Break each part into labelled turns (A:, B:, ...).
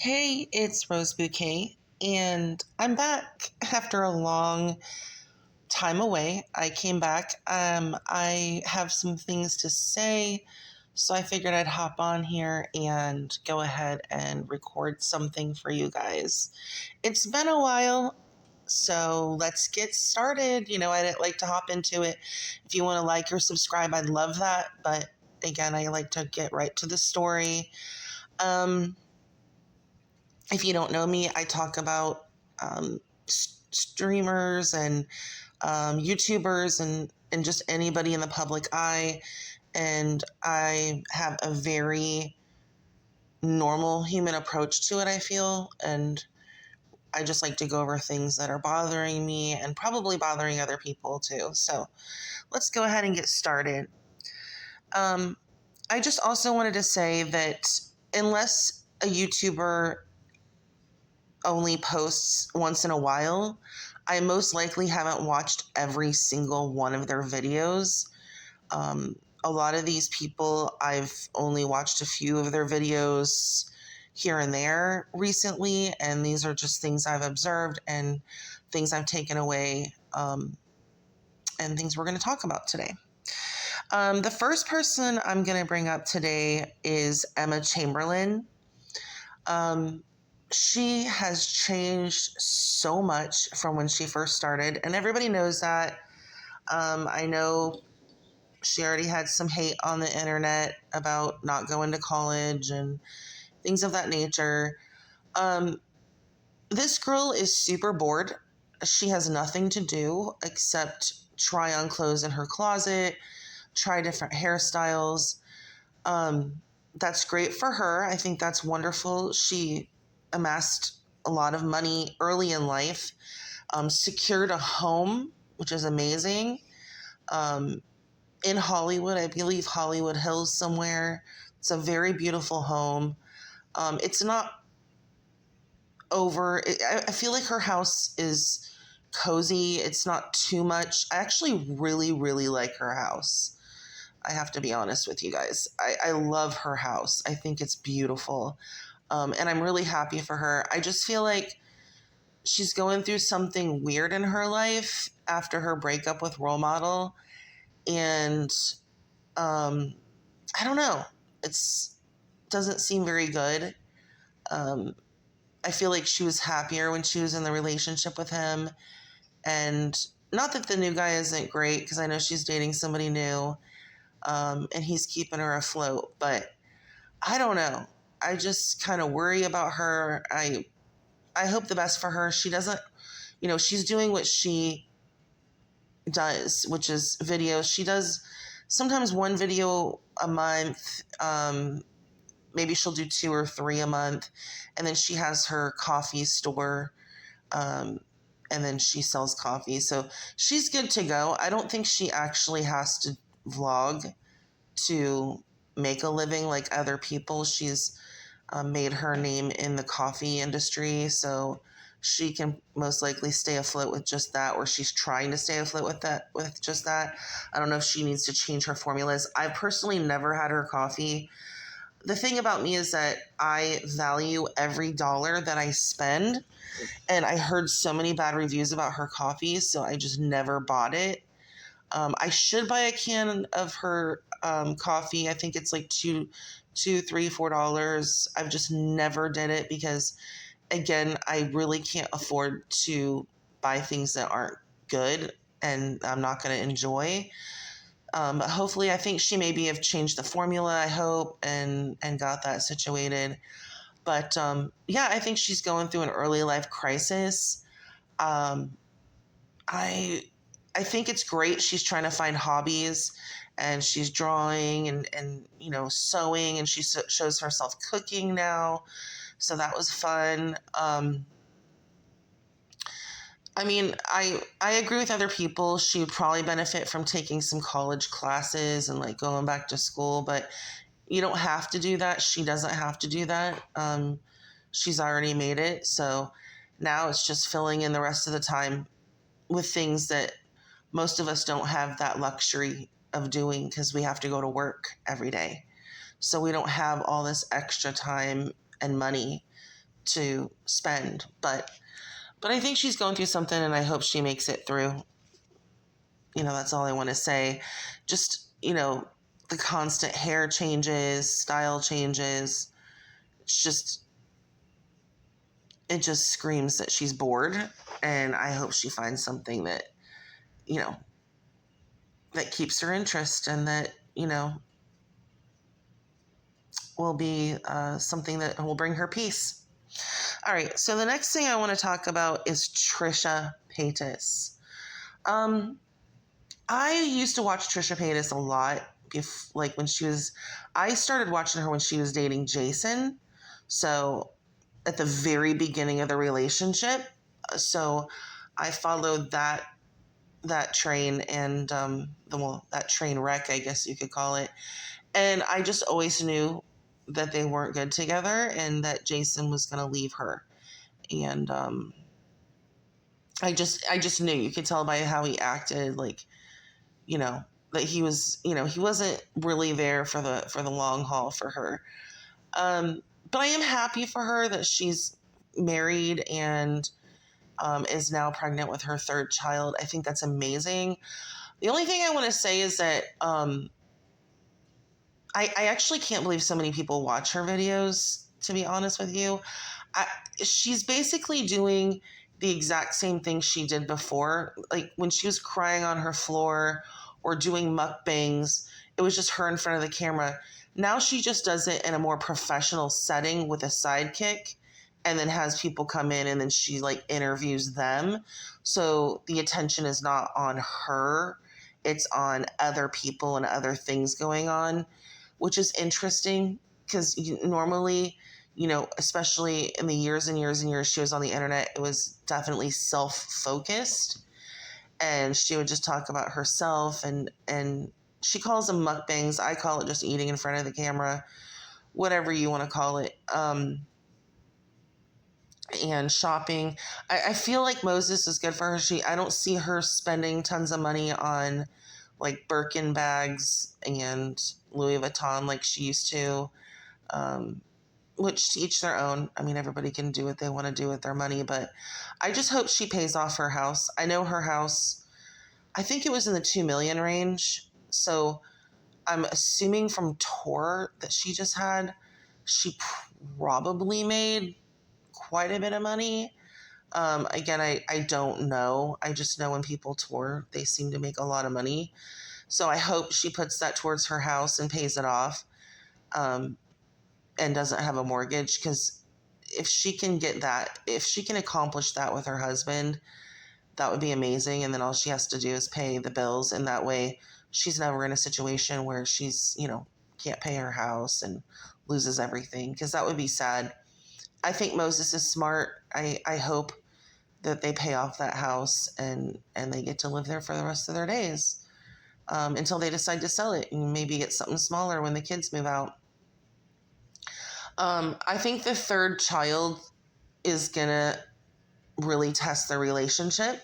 A: Hey, it's Rose Bouquet, and I'm back after a long time away. I came back. I have some things to say, so I figured I'd hop on here and go ahead and record something for you guys. It's been a while, so let's get started. I'd like to hop into it. If you want to like or subscribe, I'd love that, but again, I like to get right to the story. If you don't know me, I talk about streamers and YouTubers and just anybody in the public eye. And I have a very normal human approach to it, I feel. And I just like to go over things that are bothering me and probably bothering other people too. So let's go ahead and get started. I just also wanted to say that unless a YouTuber only posts once in a while, I most likely haven't watched every single one of their videos. A lot of these people, I've only watched a few of their videos here and there recently, and these are just things I've observed and things I've taken away, and things we're going to talk about today. The first person I'm going to bring up today is Emma Chamberlain. She has changed so much from when she first started, and everybody knows that. I know she already had some hate on the internet about not going to college and things of that nature. This girl is super bored. She has nothing to do except try on clothes in her closet, try different hairstyles. That's great for her. I think that's wonderful. She amassed a lot of money early in life, secured a home, which is amazing, in Hollywood, I believe Hollywood Hills somewhere. It's a very beautiful home. It's not over. I feel like her house is cozy. It's not too much. I actually really, really like her house. I have to be honest with you guys. I love her house. I think it's beautiful. And I'm really happy for her. I just feel like she's going through something weird in her life after her breakup with Role Model. And I don't know. It's doesn't seem very good. I feel like she was happier when she was in the relationship with him. And not that the new guy isn't great, because I know she's dating somebody new, and he's keeping her afloat. But I don't know. I just kind of worry about her. I hope the best for her. She doesn't, she's doing what she does, which is videos. She does sometimes one video a month. Maybe she'll do 2 or 3 a month. And then she has her coffee store. And then she sells coffee. So she's good to go. I don't think she actually has to vlog to make a living like other people. She's made her name in the coffee industry, so she can most likely stay afloat with just that, or she's trying to stay afloat with just that. I don't know if she needs to change her formulas. I've personally never had her coffee. The thing about me is that I value every dollar that I spend, and I heard so many bad reviews about her coffee, so I just never bought it. I should buy a can of her coffee. I think it's like $2, $3, $4. I've just never did it because, again, I really can't afford to buy things that aren't good and I'm not going to enjoy. But hopefully, I think she maybe have changed the formula, I hope, and got that situated. But yeah, I think she's going through an early life crisis. I think it's great. She's trying to find hobbies, and she's drawing and sewing, and she shows herself cooking now. So that was fun. I agree with other people. She would probably benefit from taking some college classes and like going back to school, but you don't have to do that. She doesn't have to do that. She's already made it. So now it's just filling in the rest of the time with things that most of us don't have that luxury of doing because we have to go to work every day. So we don't have all this extra time and money to spend. But I think she's going through something, and I hope she makes it through. That's all I want to say. Just, the constant hair changes, style changes. It just screams that she's bored, and I hope she finds something that, that keeps her interest, and that, will be something that will bring her peace. All right, so the next thing I want to talk about is Trisha Paytas. I used to watch Trisha Paytas a lot. Like I started watching her when she was dating Jason. So at the very beginning of the relationship. So I followed that train and that train wreck, I guess you could call it. And I just always knew that they weren't good together and that Jason was going to leave her. And I just knew. You could tell by how he acted, like, that he was, he wasn't really there for the long haul for her. But I am happy for her that she's married and is now pregnant with her third child. I think that's amazing. The only thing I want to say is that I actually can't believe so many people watch her videos, to be honest with you. She's basically doing the exact same thing she did before. Like when she was crying on her floor or doing mukbangs, it was just her in front of the camera. Now she just does it in a more professional setting with a sidekick and then has people come in and then she like interviews them. So the attention is not on her, it's on other people and other things going on, which is interesting because normally, especially in the years and years and years she was on the internet, it was definitely self-focused. And she would just talk about herself and she calls them mukbangs. I call it just eating in front of the camera, whatever you want to call it. And shopping. I feel like Moses is good for her. I don't see her spending tons of money on like Birkin bags and Louis Vuitton like she used to. Which to each their own. I mean, everybody can do what they want to do with their money, but I just hope she pays off her house. I know her house, I think it was in the 2 million range. So I'm assuming from tour that she just had, she probably made quite a bit of money. Again, I don't know. I just know when people tour, they seem to make a lot of money. So I hope she puts that towards her house and pays it off. And doesn't have a mortgage, because if she can accomplish that with her husband, that would be amazing. And then all she has to do is pay the bills, and that way she's never in a situation where she's, can't pay her house and loses everything, because that would be sad. I think Moses is smart. I hope that they pay off that house and they get to live there for the rest of their days, until they decide to sell it and maybe get something smaller when the kids move out. I think the third child is going to really test the relationship.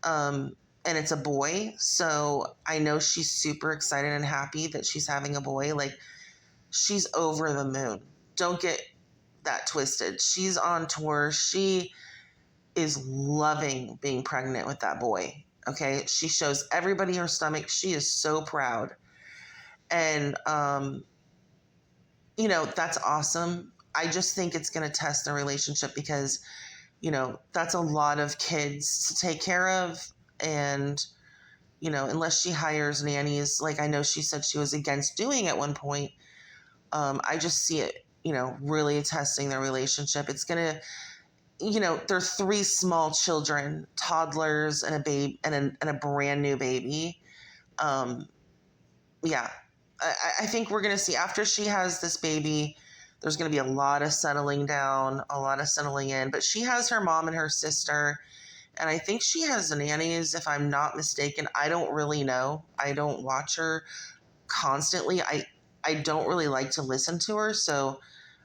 A: And it's a boy. So I know she's super excited and happy that she's having a boy. Like, she's over the moon. Don't get that twisted. She's on tour. She is loving being pregnant with that boy. Okay. She shows everybody her stomach. She is so proud. And, that's awesome. I just think it's going to test the relationship because, that's a lot of kids to take care of. And, unless she hires nannies, like I know she said she was against doing at one point, I just see it, really testing their relationship. It's going to, they're 3 small children, toddlers and a baby and a brand new baby. Yeah. I think we're going to see after she has this baby, there's going to be a lot of settling down, a lot of settling in. But she has her mom and her sister, and I think she has nannies, if I'm not mistaken. I don't really know. I don't watch her constantly. I don't really like to listen to her, so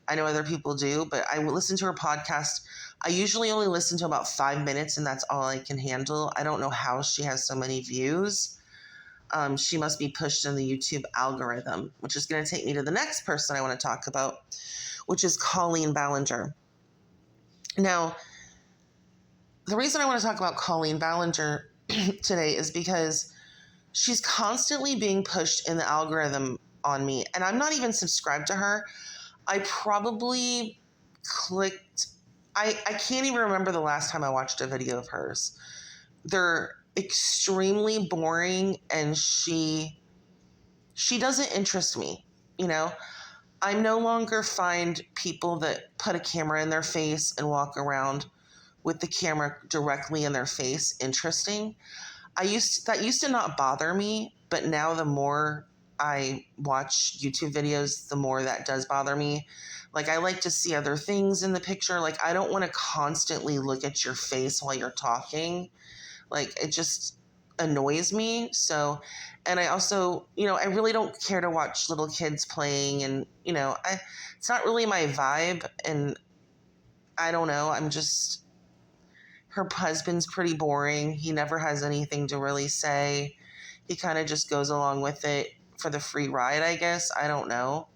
A: I know other people do, but I will listen to her podcast. I usually only listen to about 5 minutes, and that's all I can handle. I don't know how she has so many views. She must be pushed in the YouTube algorithm, which is going to take me to the next person I want to talk about, which is Colleen Ballinger. Now, the reason I want to talk about Colleen Ballinger today is because she's constantly being pushed in the algorithm on me, and I'm not even subscribed to her. I probably clicked, I can't even remember the last time I watched a video of hers. They're extremely boring, and she doesn't interest me, you know? I no longer find people that put a camera in their face and walk around with the camera directly in their face interesting. That used to not bother me, but now the more I watch YouTube videos, the more that does bother me. Like, I like to see other things in the picture. Like, I don't want to constantly look at your face while you're talking. Like, it just annoys me. So, and I also, I really don't care to watch little kids playing, and it's not really my vibe. And I don't know. Her husband's pretty boring. He never has anything to really say. He kind of just goes along with it for the free ride, I guess. I don't know.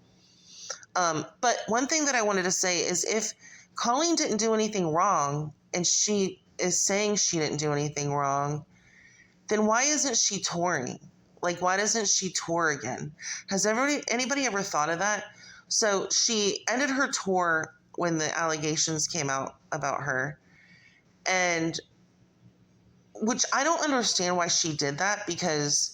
A: But one thing that I wanted to say is, if Colleen didn't do anything wrong, and she is saying she didn't do anything wrong, then why isn't she touring? Like, why doesn't she tour again? Has anybody ever thought of that? So she ended her tour when the allegations came out about her, and which I don't understand why she did that, because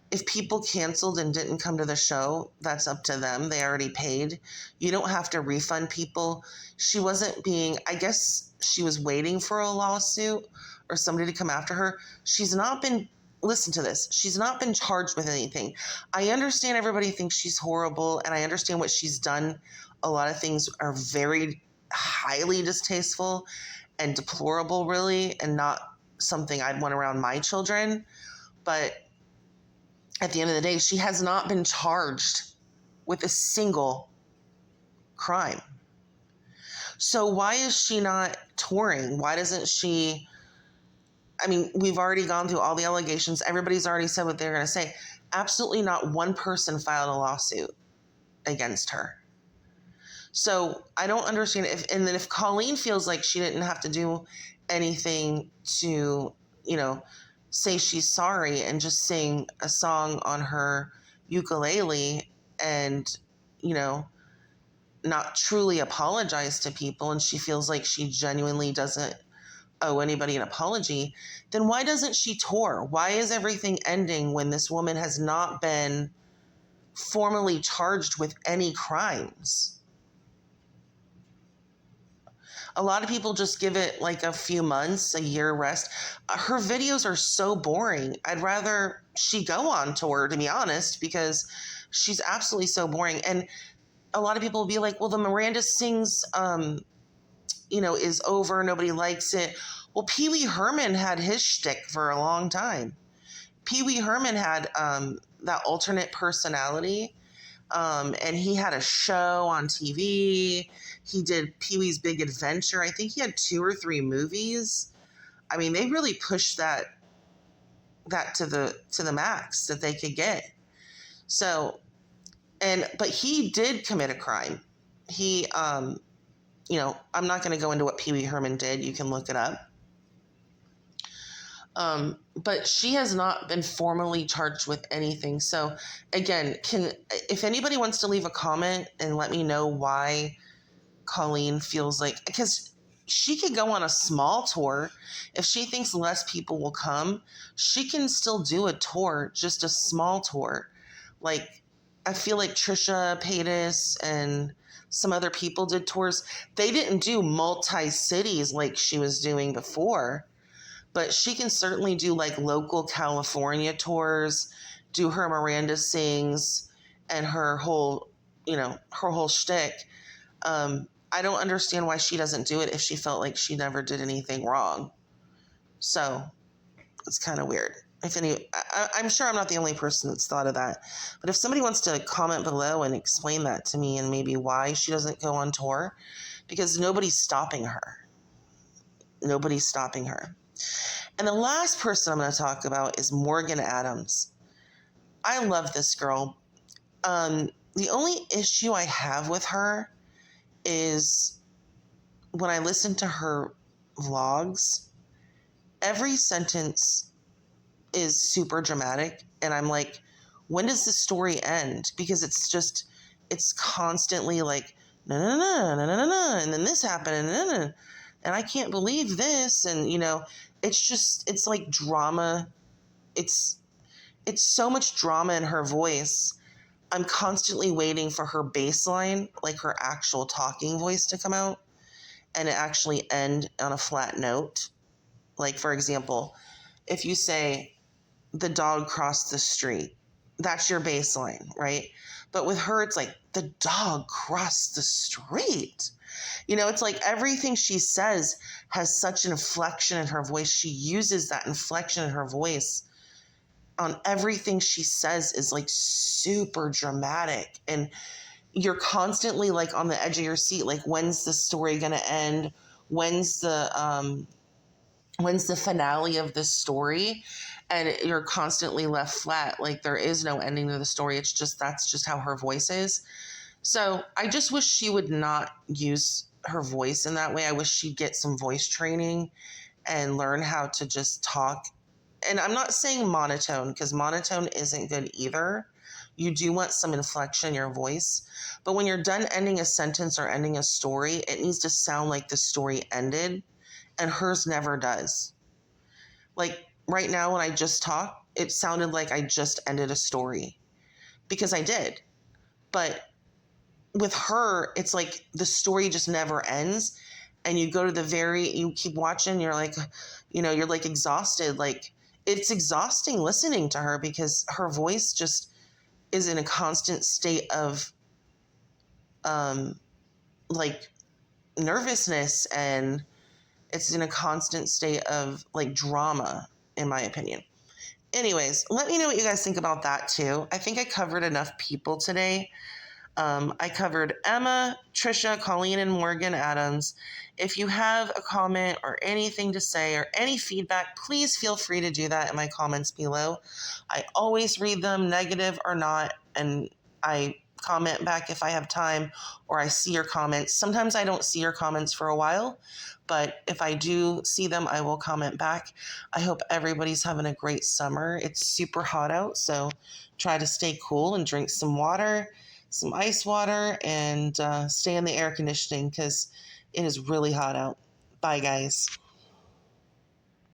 A: if people canceled and didn't come to the show, that's up to them. They already paid. You don't have to refund people. She wasn't being, I guess she was waiting for a lawsuit or somebody to come after her. She's not been, listen to this, she's not been charged with anything. I understand everybody thinks she's horrible, and I understand what she's done. A lot of things are very highly distasteful and deplorable, really, and not something I'd want around my children. But at the end of the day, she has not been charged with a single crime. So why is she not touring? Why doesn't she? I mean, we've already gone through all the allegations. Everybody's already said what they're going to say. Absolutely not one person filed a lawsuit against her. So I don't understand and then if Colleen feels like she didn't have to do anything to, say she's sorry and just sing a song on her ukulele and, not truly apologize to people, and she feels like she genuinely doesn't owe anybody an apology, then why doesn't she tour? Why is everything ending when this woman has not been formally charged with any crimes? A lot of people just give it like a few months, a year rest. Her videos are so boring. I'd rather she go on tour, to be honest, because she's absolutely so boring. And a lot of people will be like, well, the Miranda Sings, is over. Nobody likes it. Well, Pee Wee Herman had his shtick for a long time. Pee Wee Herman had that alternate personality. And he had a show on TV. He did Pee Wee's Big Adventure. I think he had 2 or 3 movies. I mean, they really pushed that to the max that they could get. So, but he did commit a crime. He, I'm not going to go into what Pee Wee Herman did. You can look it up. But she has not been formally charged with anything. So again, if anybody wants to leave a comment and let me know why Colleen feels like, because she could go on a small tour. If she thinks less people will come, she can still do a tour, just a small tour. Like, I feel like Trisha Paytas and some other people did tours. They didn't do multi-cities like she was doing before. But she can certainly do like local California tours, do her Miranda Sings and her whole shtick. I don't understand why she doesn't do it if she felt like she never did anything wrong. So it's kind of weird. I'm sure I'm not the only person that's thought of that. But if somebody wants to comment below and explain that to me and maybe why she doesn't go on tour, because nobody's stopping her. Nobody's stopping her. And the last person I'm going to talk about is Morgan Adams. I love this girl. The only issue I have with her is when I listen to her vlogs, every sentence is super dramatic. And I'm like, when does the story end? Because it's constantly like, no, no, no, no, no, no, no, and then this happened, and then, and I can't believe this. And, it's like drama. It's, it's so much drama in her voice. I'm constantly waiting for her bass line, like her actual talking voice, to come out and it actually end on a flat note. Like, for example, if you say, the dog crossed the street, that's your baseline, right? But with her, it's like, the dog crossed the street. It's like everything she says has such an inflection in her voice. She uses that inflection in her voice on everything she says, is like super dramatic. And you're constantly like on the edge of your seat, like, when's the story gonna end? When's the finale of this story? And you're constantly left flat, like there is no ending to the story. That's just how her voice is. So I just wish she would not use her voice in that way. I wish she'd get some voice training and learn how to just talk. And I'm not saying monotone, because monotone isn't good either. You do want some inflection in your voice. But when you're done ending a sentence or ending a story, it needs to sound like the story ended. And hers never does. Like right now, when I just talked, it sounded like I just ended a story, because I did. But with her, it's like the story just never ends. And you you keep watching, you're like, you're like exhausted. Like, it's exhausting listening to her, because her voice just is in a constant state of, like, nervousness, and it's in a constant state of like drama, in my opinion. Anyways, let me know what you guys think about that too. I think I covered enough people today. I covered Emma, Trisha, Colleen, and Morgan Adams. If you have a comment or anything to say or any feedback, please feel free to do that in my comments below. I always read them, negative or not, and I comment back if I have time, or I see your comments. Sometimes I don't see your comments for a while, but if I do see them, I will comment back. I hope everybody's having a great summer. It's super hot out, so try to stay cool and drink some water, some ice water, and stay in the air conditioning, because it is really hot out. Bye, guys.